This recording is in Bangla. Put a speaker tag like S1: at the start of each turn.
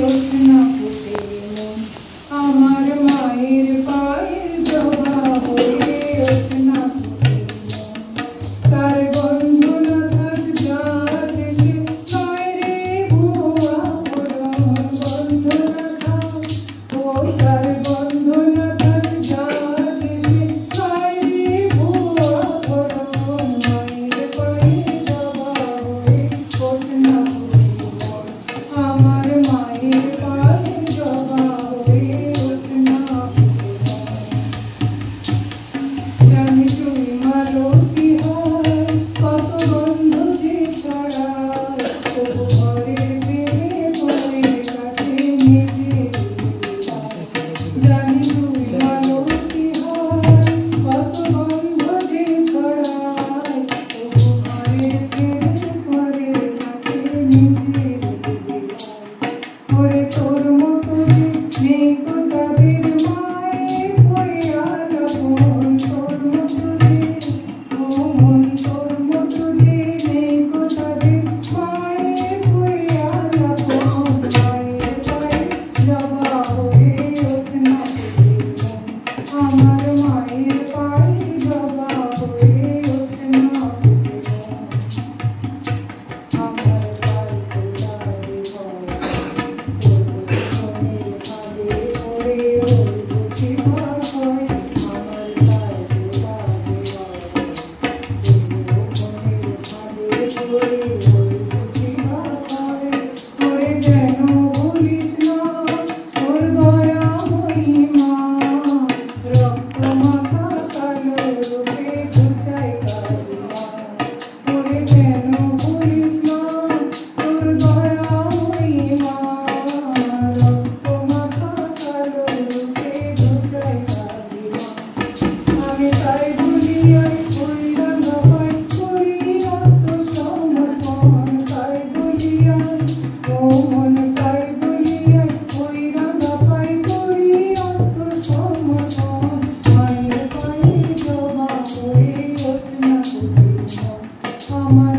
S1: ওঠনা ফুটে মন আমার মায়ের পায়ের জবা হয়ে ওঠনা ফুটে মন তার গন্ধ না থাক যা আছে সে নয় রে ভুয়া বরণ গন্ধ না থাক ও তার গন্ধ না থাক যা আছে সে নয় রে ভুয়া বরণ মায়ের পায়ের জবা হয়ে ওঠনা আমার মায়ের পায়ের জবা হয়ে ওঠনা জানি তুই মালতী হয় কত গন্ধ যে ছড়ায় তবু ঘরের প্রেমে পড়ে কাছে নিজে জানি তুই মালতী হয় কত গন্ধ যে ছড়ায় তবু ঘরের প্রেমে পড়ে কাছে নিজে ওরে তোর মতো নেই তো তাদের মায়ের হইয়া আপন তোর মতো ও মন তোর মতো নেই তো তাদের মায়ের হইয়া আপন মায়ের পায়ে জবা হয়ে ওঠনা আমার মায়ের পায়ে জবা হয়ে ওঠনা আমার পায়ে আমি তাই দুনিয়ায় কইরা না পাই করিয়া তো সমর্পণ তাই দুনিয়ায় ও মন তাই দুনিয়ায় কইরা না পাই করিয়া তো সমর্পণ মায়ের পায়ে জবা হয়ে ওঠনা আমার